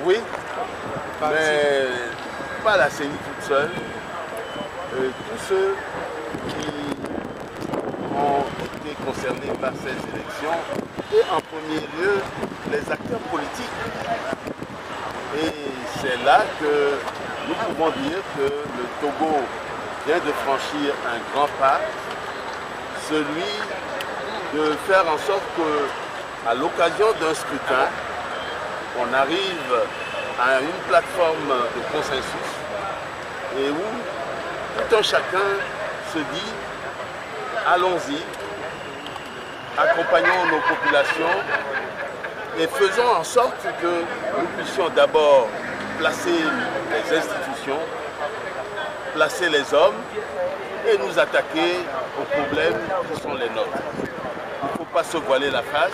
Oui, mais pas la CENI toute seule. Tous ceux qui ont été concernés par ces élections et en premier lieu les acteurs politiques. Et c'est là que nous pouvons dire que le Togo vient de franchir un grand pas, celui de faire en sorte qu'à l'occasion d'un scrutin, on arrive à une plateforme de consensus et où tout un chacun se dit allons-y, accompagnons nos populations et faisons en sorte que nous puissions d'abord placer les institutions, placer les hommes et nous attaquer aux problèmes qui sont les nôtres. Il ne faut pas se voiler la face.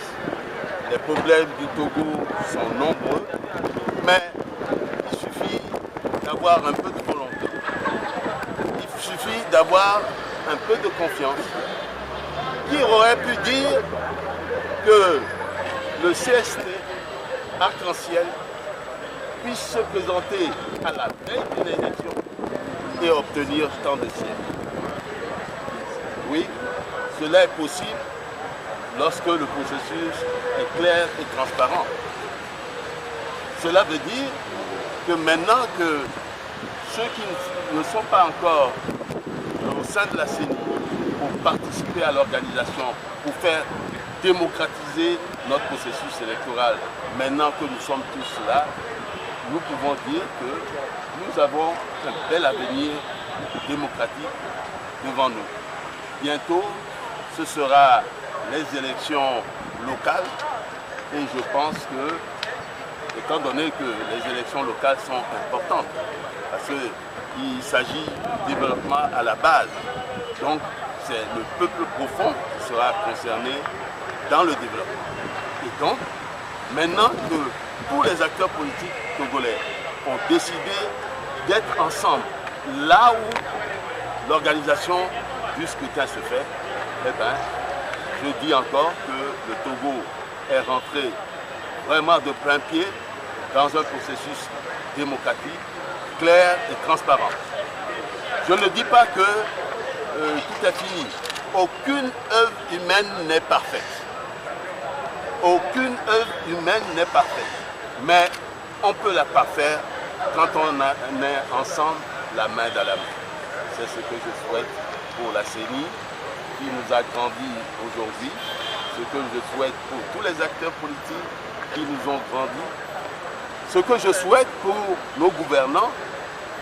Les problèmes du Togo sont nombreux, mais il suffit d'avoir un peu de volonté. Il suffit d'avoir un peu de confiance. Qui aurait pu dire que le CST Arc-en-Ciel puisse se présenter à la veille d'une élection et obtenir tant de sièges? Oui, cela est possible lorsque le processus est clair et transparent. Cela veut dire que maintenant que ceux qui ne sont pas encore au sein de la CENI pour participer à l'organisation, pour faire démocratiser notre processus électoral, maintenant que nous sommes tous là, nous pouvons dire que nous avons un bel avenir démocratique devant nous. Bientôt, ce sera les élections locales et je pense que, étant donné que les élections locales sont importantes, parce qu'il s'agit du développement à la base, donc c'est le peuple profond qui sera concerné dans le développement. Et donc, maintenant que tous les acteurs politiques togolais ont décidé d'être ensemble là où l'organisation du scrutin se fait, eh bien, je dis encore que le Togo est rentré vraiment de plein pied dans un processus démocratique, clair et transparent. Je ne dis pas que tout est fini. Aucune œuvre humaine n'est parfaite. Aucune œuvre humaine n'est parfaite. Mais on peut la parfaire quand on est ensemble, la main dans la main. C'est ce que je souhaite pour la CENI qui nous a grandis aujourd'hui, ce que je souhaite pour tous les acteurs politiques qui nous ont grandis, ce que je souhaite pour nos gouvernants,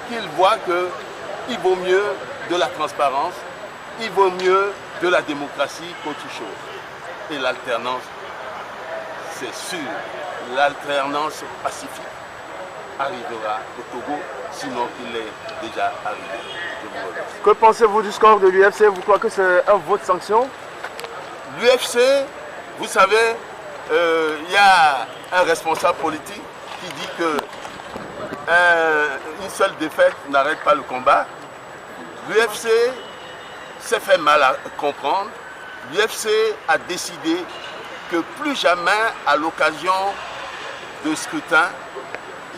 qu'ils voient qu'il vaut mieux de la transparence, il vaut mieux de la démocratie qu'autre chose. Et l'alternance, c'est sûr, l'alternance pacifique arrivera au Togo, sinon il est déjà arrivé. Je vous remercie. Que pensez-vous du score de l'UFC? Vous croyez que c'est un vote sanction? L'UFC, vous savez, il y a un responsable politique qui dit que une seule défaite n'arrête pas le combat. L'UFC s'est fait mal à comprendre. L'UFC a décidé que plus jamais à l'occasion de scrutin,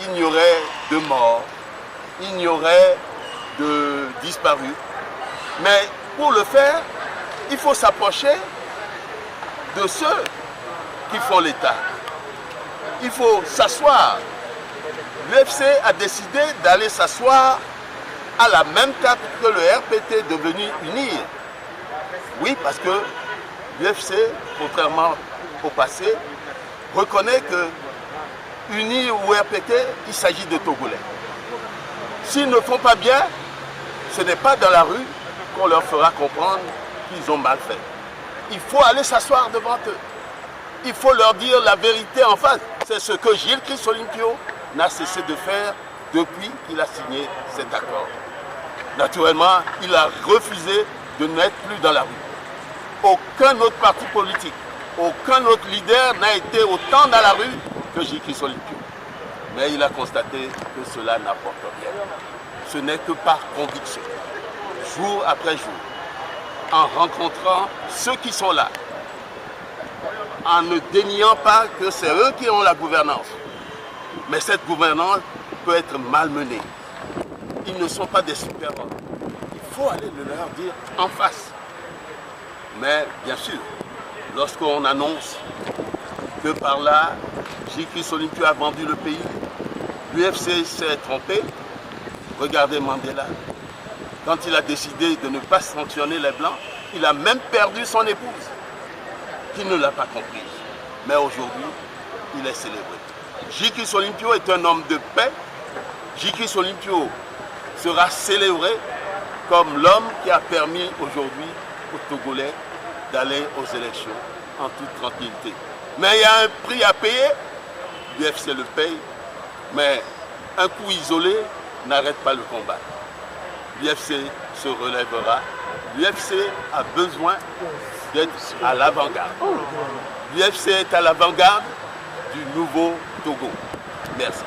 il n'y aurait de morts, il n'y aurait de disparus. Mais pour le faire, il faut s'approcher de ceux qui font l'État. Il faut s'asseoir. L'UFC a décidé d'aller s'asseoir à la même table que le RPT devenu UNIR. Oui, parce que l'UFC, contrairement au passé, reconnaît que UNIR ou RPT, il s'agit de Togolais. S'ils ne font pas bien, ce n'est pas dans la rue qu'on leur fera comprendre qu'ils ont mal fait. Il faut aller s'asseoir devant eux. Il faut leur dire la vérité en face. C'est ce que Gilles Christ-Olympio n'a cessé de faire depuis qu'il a signé cet accord. Naturellement, il a refusé de n'être plus dans la rue. Aucun autre parti politique, aucun autre leader n'a été autant dans la rue que Gilles Christ-Olympio. Mais il a constaté que cela n'apporte rien. Ce n'est que par conviction, jour après jour, en rencontrant ceux qui sont là, en ne déniant pas que c'est eux qui ont la gouvernance. Mais cette gouvernance peut être malmenée. Ils ne sont pas des super-hommes. Il faut aller le leur dire en face. Mais bien sûr, lorsqu'on annonce que par là, J.K. Olympio a vendu le pays, l'UFC s'est trompé. Regardez Mandela. Quand il a décidé de ne pas sanctionner les Blancs, il a même perdu son épouse, qui ne l'a pas compris. Mais aujourd'hui, il est célébré. J.K. Olympio est un homme de paix. J.K. Olympio sera célébré comme l'homme qui a permis aujourd'hui aux Togolais d'aller aux élections en toute tranquillité. Mais il y a un prix à payer, l'UFC le paye, mais un coup isolé n'arrête pas le combat. L'UFC se relèvera. L'UFC a besoin d'être à l'avant-garde. L'UFC est à l'avant-garde du nouveau Togo. Merci.